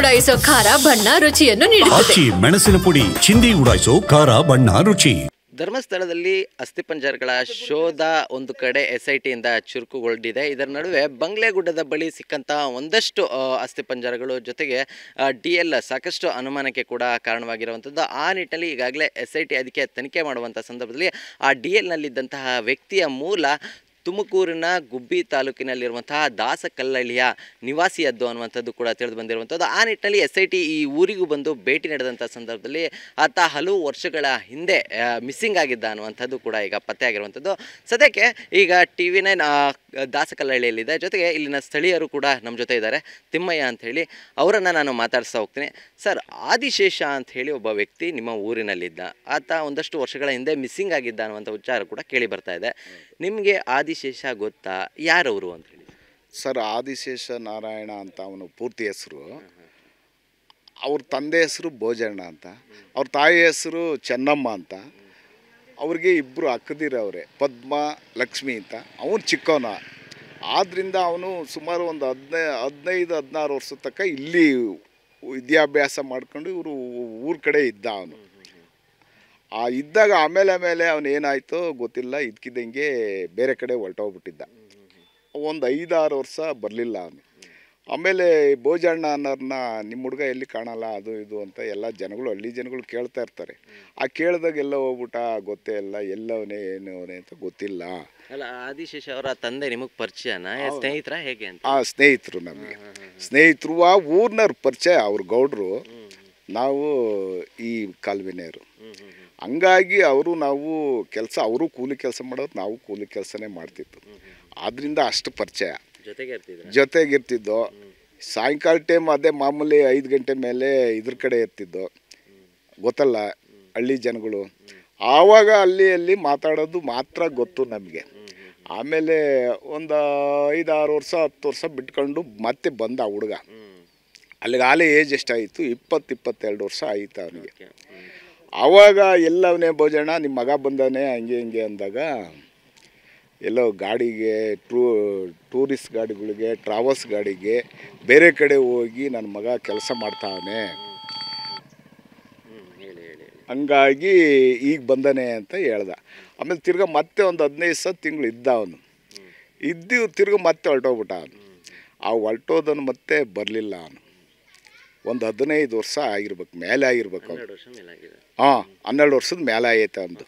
ಉಡಾಯಿಸೋ ಖಾರ ಬಣ್ಣ ರುಚಿಯನ್ನು ನೀಡುತ್ತದೆ. ಮೆಣಸಿನ ಪುಡಿ ಚಿಂದಿ ಉಡಾಯಿಸೋ ಖಾರ ಬಣ್ಣ ರುಚಿ. ಧರ್ಮಸ್ಥಳದಲ್ಲಿ ಅಸ್ಥಿಪಂಜರಗಳ ಶೋಧ ಒಂದು ಕಡೆ SIT ಇಂದ ಚುರುಕುಗೊಂಡಿದೆ. ಇದರ ನಡುವೆ ಬಂಗ್ಲೆಗುಡ್ಡದ ಬಳಿ ಸಿಕ್ಕಂಥ ಒಂದಷ್ಟು ಅಸ್ಥಿಪಂಜರಗಳು ಜೊತೆಗೆ DL ಸಾಕಷ್ಟು ಅನುಮಾನಕ್ಕೆ ಕೂಡ ಕಾರಣವಾಗಿರುವಂಥದ್ದು. ಆ ನಿಟ್ಟಿನಲ್ಲಿ ಈಗಾಗಲೇ SIT ಅದಕ್ಕೆ ತನಿಖೆ ಮಾಡುವಂಥ ಸಂದರ್ಭದಲ್ಲಿ ಆ DLನಲ್ಲಿದ್ದಂತಹ ವ್ಯಕ್ತಿಯ ಮೂಲ ತುಮಕೂರಿನ ಗುಬ್ಬಿ ತಾಲೂಕಿನಲ್ಲಿರುವಂತಹ ದಾಸಕಲ್ಲಳ್ಳಿಯ ನಿವಾಸಿಯದ್ದು ಅನ್ನುವಂಥದ್ದು ಕೂಡ ತಿಳಿದು ಬಂದಿರುವಂಥದ್ದು. ಆ ನಿಟ್ಟಿನಲ್ಲಿ SIT ಈ ಊರಿಗೂ ಬಂದು ಭೇಟಿ ನೀಡಿದಂಥ ಸಂದರ್ಭದಲ್ಲಿ ಆತ ಹಲವು ವರ್ಷಗಳ ಹಿಂದೆ ಮಿಸ್ಸಿಂಗ್ ಆಗಿದ್ದ ಅನ್ನುವಂಥದ್ದು ಕೂಡ ಈಗ ಪತ್ತೆಯಾಗಿರುವಂಥದ್ದು. ಸದ್ಯಕ್ಕೆ ಈಗ TV9 ದಾಸಕಲ್ಲಳ್ಳಿಯಲ್ಲಿದೆ. ಜೊತೆಗೆ ಇಲ್ಲಿನ ಸ್ಥಳೀಯರು ಕೂಡ ನಮ್ಮ ಜೊತೆ ಇದ್ದಾರೆ. ತಿಮ್ಮಯ್ಯ ಅಂಥೇಳಿ ಅವರನ್ನು ನಾನು ಮಾತಾಡಿಸ್ತಾ ಹೋಗ್ತೀನಿ. ಸರ್, ಆದಿಶೇಷ ಅಂಥೇಳಿ ಒಬ್ಬ ವ್ಯಕ್ತಿ ನಿಮ್ಮ ಊರಿನಲ್ಲಿದ್ದ, ಆತ ಒಂದಷ್ಟು ವರ್ಷಗಳ ಹಿಂದೆ ಮಿಸ್ಸಿಂಗ್ ಆಗಿದ್ದ ಅನ್ನುವಂಥ ವಿಚಾರ ಕೂಡ ಕೇಳಿ ಬರ್ತಾ ಇದೆ. ನಿಮಗೆ ಆದಿಶೇಷ ಗೊತ್ತಾ? ಯಾರವರು ಅಂತ ಹೇಳಿ? ಸರ್, ಆದಿಶೇಷ ನಾರಾಯಣ ಅಂತ ಅವನು ಪೂರ್ತಿ ಹೆಸರು. ಅವ್ರ ತಂದೆ ಹೆಸರು ಭೋಜಣ್ಣ ಅಂತ, ಅವ್ರ ತಾಯಿ ಹೆಸರು ಚೆನ್ನಮ್ಮ ಅಂತ. ಅವ್ರಿಗೆ ಇಬ್ಬರು ಅಕ್ಕದಿರವ್ರೆ, ಪದ್ಮ ಲಕ್ಷ್ಮಿ ಅಂತ. ಅವನು ಚಿಕ್ಕವನ, ಆದ್ದರಿಂದ ಅವನು ಸುಮಾರು ಒಂದು 15-16 ವರ್ಷದ ತನಕ ಇಲ್ಲಿ ವಿದ್ಯಾಭ್ಯಾಸ ಮಾಡ್ಕೊಂಡು ಇವರು ಊರ ಕಡೆ ಇದ್ದ. ಅವನು ಇದ್ದಾಗ ಆಮೇಲೆ ಅವನು ಏನಾಯಿತೋ ಗೊತ್ತಿಲ್ಲ, ಇದಕ್ಕಿದ್ದಂಗೆ ಬೇರೆ ಕಡೆ ಹೊರಟೋಗ್ಬಿಟ್ಟಿದ್ದ. ಒಂದು 5-6 ವರ್ಷ ಬರಲಿಲ್ಲ ಅವನು. ಆಮೇಲೆ ಭೋಜಣ್ಣ ಅನ್ನೋರನ್ನ ನಿಮ್ಮ ಹುಡುಗ ಎಲ್ಲಿ ಕಾಣಲ್ಲ ಅದು ಇದು ಅಂತ ಎಲ್ಲ ಜನಗಳು, ಹಳ್ಳಿ ಜನಗಳು ಕೇಳ್ತಾ ಇರ್ತಾರೆ. ಆ ಕೇಳಿದಾಗ ಎಲ್ಲ ಹೋಗ್ಬಿಟ್ಟ, ಗೊತ್ತೇ ಇಲ್ಲ, ಎಲ್ಲವನೇ ಏನು ಅವನೇ ಅಂತ ಗೊತ್ತಿಲ್ಲ. ಅಲ್ಲ, ಆದಿಶೇಷ ಅವರ ತಂದೆ ನಿಮಗೆ ಪರಿಚಯನಾ, ಸ್ನೇಹಿತರ ಹೇಗೆ ಅಂತ? ಸ್ನೇಹಿತರು, ನಮಗೆ ಸ್ನೇಹಿತರು. ಆ ಊರಿನವ್ರ ಪರಿಚಯ, ಅವ್ರ ಗೌಡ್ರು, ನಾವು ಈ ಕಾಲುವೆನೆಯವರು. ಹಂಗಾಗಿ ನಾವು ಕೆಲಸ, ಅವರು ಕೂಲಿ ಕೆಲಸ ಮಾಡೋರು, ನಾವು ಕೂಲಿ ಕೆಲಸನೇ ಮಾಡ್ತಿತ್ತು. ಆದ್ದರಿಂದ ಅಷ್ಟು ಪರಿಚಯ, ಜೊತೆಗಿರ್ತಿದ್ದೋ. ಸಾಯಂಕಾಲ ಟೈಮ್ ಅದೇ ಮಾಮೂಲಿ 5 ಗಂಟೆ ಮೇಲೆ ಇದ್ರ ಕಡೆ ಇರ್ತಿದ್ದೋ, ಗೊತ್ತಲ್ಲ ಹಳ್ಳಿ ಜನಗಳು. ಆವಾಗ ಅಲ್ಲಿ ಮಾತಾಡೋದು ಮಾತ್ರ ಗೊತ್ತು ನಮಗೆ. ಆಮೇಲೆ ಒಂದು 5-6 ವರ್ಷ 10 ವರ್ಷ ಬಿಟ್ಕೊಂಡು ಮತ್ತೆ ಬಂದ ಆ ಹುಡುಗ. ಅಲ್ಲಿಗೆ ಏಜ್ ಎಷ್ಟಾಯಿತು? 20-22 ವರ್ಷ ಆಯಿತು ಅವನಿಗೆ. ಆವಾಗ ಎಲ್ಲವನೇ ಭೋಜಣ್ಣ ನಿಮ್ಮ ಮಗ ಬಂದಾನೆ ಹಂಗೆ ಅಂದಾಗ, ಎಲ್ಲೋ ಗಾಡಿಗೆ ಟೂರಿಸ್ಟ್ ಗಾಡಿಗಳಿಗೆ, ಟ್ರಾವೆಲ್ಸ್ ಗಾಡಿಗೆ ಬೇರೆ ಕಡೆ ಹೋಗಿ ನನ್ನ ಮಗ ಕೆಲಸ ಮಾಡ್ತಾವನೆ, ಹಂಗಾಗಿ ಈಗ ಬಂದಾನೆ ಅಂತ ಹೇಳ್ದ. ಆಮೇಲೆ ತಿರ್ಗಾ ಮತ್ತೆ ಒಂದು 15 ತಿಂಗಳು ಇದ್ದ ಅವನು. ತಿರ್ಗಾ ಮತ್ತೆ ಹೊರಟೋಗ್ಬಿಟ್ಟ ಅವನು. ಆ ಹೊರಟೋದನ್ನು ಮತ್ತೆ ಬರಲಿಲ್ಲ ಅವನು. ಒಂದು 15 ವರ್ಷ ಆಗಿರ್ಬೇಕು, ಮೇಲೆ ಆಗಿರ್ಬೇಕು ಅವನು. 12 ವರ್ಷದ ಮೇಲೆ ಆಯ್ತು ಅಂದು.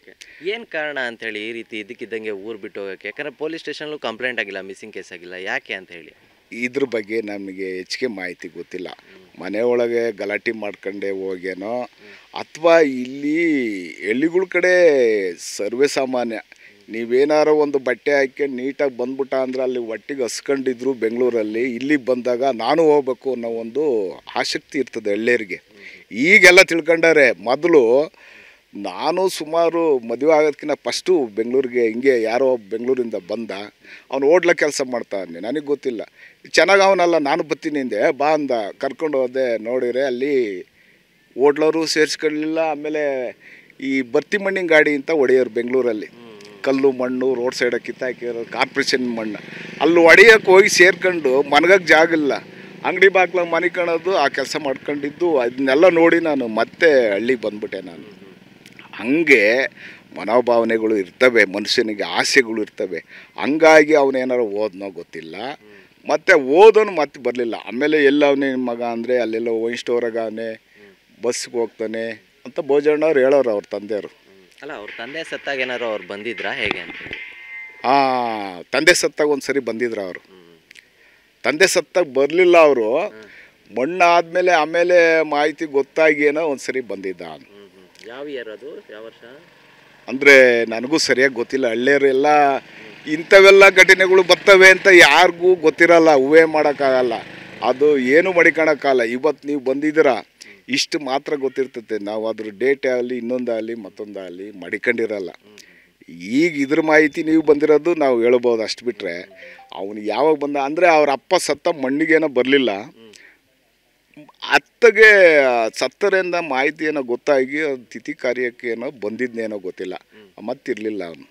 ಏನು ಕಾರಣ ಅಂಥೇಳಿ ಈ ರೀತಿ ಇದಕ್ಕಿದ್ದಂಗೆ ಊರು ಬಿಟ್ಟು ಹೋಗೋಕ್ಕೆ? ಯಾಕಂದರೆ ಪೊಲೀಸ್ ಸ್ಟೇಷನ್ಲು ಕಂಪ್ಲೇಂಟ್ ಆಗಿಲ್ಲ, ಮಿಸ್ಸಿಂಗ್ ಕೇಸ್ ಆಗಿಲ್ಲ, ಯಾಕೆ ಅಂತ ಹೇಳಿ? ಇದ್ರ ಬಗ್ಗೆ ನಮಗೆ ಹೆಚ್ಚಿಗೆ ಮಾಹಿತಿ ಗೊತ್ತಿಲ್ಲ. ಮನೆಯೊಳಗೆ ಗಲಾಟೆ ಮಾಡ್ಕೊಂಡೆ ಹೋಗ್ಯೇನೋ, ಅಥವಾ ಇಲ್ಲಿ ಹಳ್ಳಿಗಳ ಕಡೆ ಸರ್ವೇ ಸಾಮಾನ್ಯ, ನೀವೇನಾರು ಒಂದು ಬಟ್ಟೆ ಹಾಕ್ಕೊಂಡು ನೀಟಾಗಿ ಬಂದ್ಬಿಟ್ಟ ಅಂದ್ರೆ ಅಲ್ಲಿ ಒಟ್ಟಿಗೆ ಹಸ್ಕೊಂಡಿದ್ರು ಬೆಂಗಳೂರಲ್ಲಿ. ಇಲ್ಲಿಗೆ ಬಂದಾಗ ನಾನು ಹೋಗ್ಬೇಕು ಅನ್ನೋ ಒಂದು ಆಸಕ್ತಿ ಇರ್ತದೆ ಹಳ್ಳಿಯರಿಗೆ. ಈಗೆಲ್ಲ ತಿಳ್ಕೊಂಡಾರೆ. ಮೊದಲು ನಾನು ಸುಮಾರು ಮದುವೆ ಆಗೋದಕ್ಕಿಂತ ಫಸ್ಟು ಬೆಂಗಳೂರಿಗೆ ಹಿಂಗೆ ಯಾರೋ ಬೆಂಗಳೂರಿಂದ ಬಂದ, ಅವನು ಹೋಟ್ಲ ಕೆಲಸ ಮಾಡ್ತಾನೆ, ನನಗೆ ಗೊತ್ತಿಲ್ಲ. ಚೆನ್ನಾಗಿ ಅವನಲ್ಲ, ನಾನು ಬರ್ತೀನಿ ಹಿಂದೆ ಬಾ ಅಂದ, ಕರ್ಕೊಂಡು ಹೋದೆ. ನೋಡಿದ್ರೆ ಅಲ್ಲಿ ಹೋಟ್ಲವರು ಸೇರಿಸ್ಕೊಳ್ಳಲಿಲ್ಲ. ಆಮೇಲೆ ಈ ಬರ್ತಿ ಮಣ್ಣಿನ ಗಾಡಿ ಅಂತ ಹೊಡೆಯೋರು ಬೆಂಗಳೂರಲ್ಲಿ, ಕಲ್ಲು ಮಣ್ಣು ರೋಡ್ ಸೈಡಕ್ಕೆ ಕಿತ್ತಾಕಿರೋ ಕಾರ್ಪೊರೇಷನ್ ಮಣ್ಣು, ಅಲ್ಲಿ ಹೊಡೆಯೋಕ್ಕೆ ಹೋಗಿ ಸೇರ್ಕೊಂಡು ಮನಗಕ್ಕೆ ಜಾಗ ಇಲ್ಲ, ಅಂಗಡಿ ಬಾಗ್ಲಾಗ ಮನೆ ಕಾಣೋದು, ಆ ಕೆಲಸ ಮಾಡ್ಕೊಂಡಿದ್ದು. ಅದನ್ನೆಲ್ಲ ನೋಡಿ ನಾನು ಮತ್ತೆ ಹಳ್ಳಿಗೆ ಬಂದ್ಬಿಟ್ಟೆ ನಾನು. ಹಂಗೆ ಮನೋಭಾವನೆಗಳು ಇರ್ತವೆ, ಮನುಷ್ಯನಿಗೆ ಆಸೆಗಳು ಇರ್ತವೆ. ಹಂಗಾಗಿ ಅವನೇನಾರು ಓದ್ನೋ ಗೊತ್ತಿಲ್ಲ, ಮತ್ತು ಓದೋನು ಮತ್ತೆ ಬರಲಿಲ್ಲ. ಆಮೇಲೆ ಎಲ್ಲವನೇ ನಿಮ್ಮ ಮಗ ಅಂದರೆ ಅಲ್ಲೆಲ್ಲ ವೈನ್ ಸ್ಟೋರಾಗ ಅವನೇ, ಬಸ್ಸಿಗೆ ಹೋಗ್ತಾನೆ ಅಂತ ಭೋಜಣ್ಣವ್ರು ಹೇಳೋರು, ಅವ್ರ ತಂದೆಯವರು. ಅಲ್ಲ, ಅವ್ರ ತಂದೆ ಸತ್ತಾಗ ಏನಾರು ಅವ್ರು ಬಂದಿದ್ರಾ ಹೇಗೆ ಅಂತ? ತಂದೆ ಸತ್ತಾಗ ಒಂದು ಸರಿ ಬಂದಿದ್ರು ಅವರು. ತಂದೆ ಸತ್ತಾಗ ಬರಲಿಲ್ಲ ಅವರು. ಮಣ್ಣು ಆದಮೇಲೆ ಆಮೇಲೆ ಮಾಹಿತಿ ಗೊತ್ತಾಗೇನೋ ಒಂದು ಸರಿ ಬಂದಿದ್ದ. ಯಾವ ಇಯರ್ ಅದು, ಯಾವ ವರ್ಷ ಅಂದರೆ ನನಗೂ ಸರಿಯಾಗಿ ಗೊತ್ತಿಲ್ಲ. ಹಳ್ಳಿಯರೆಲ್ಲ ಇಂಥವೆಲ್ಲ ಘಟನೆಗಳು ಬರ್ತವೆ ಅಂತ ಯಾರಿಗೂ ಗೊತ್ತಿರಲ್ಲ, ಊಹೆ ಮಾಡೋಕ್ಕಾಗಲ್ಲ, ಅದು ಏನು ಮಡಿಕೊಳಕ್ಕಾಗಲ್ಲ. ಇವತ್ತು ನೀವು ಬಂದಿದ್ದೀರಾ, ಇಷ್ಟು ಮಾತ್ರ ಗೊತ್ತಿರ್ತೈತೆ. ನಾವು ಅದ್ರ ಡೇಟ್ ಆಗಲಿ ಇನ್ನೊಂದಾಗಲಿ ಮತ್ತೊಂದಾಗಲಿ ಮಡಿಕೊಂಡಿರಲ್ಲ. ಈಗ ಇದ್ರ ಮಾಹಿತಿ ನೀವು ಬಂದಿರೋದು ನಾವು ಹೇಳ್ಬೋದು, ಅಷ್ಟು ಬಿಟ್ಟರೆ ಅವನು ಯಾವಾಗ ಬಂದ ಅಂದರೆ ಅವ್ರ ಅಪ್ಪ ಸತ್ತ ಮಣ್ಣಿಗೇನೋ ಬರಲಿಲ್ಲ, ಅತ್ತಗೆ ಸತ್ತರಿಂದ ಮಾಹಿತಿ ಏನೋ ಗೊತ್ತಾಗಿ ತಿಥಿ ಕಾರ್ಯಕ್ಕೆ ಏನೋ ಬಂದಿದ್ದೇನೋ ಗೊತ್ತಿಲ್ಲ, ಮತ್ತಿರಲಿಲ್ಲ ಅವನು.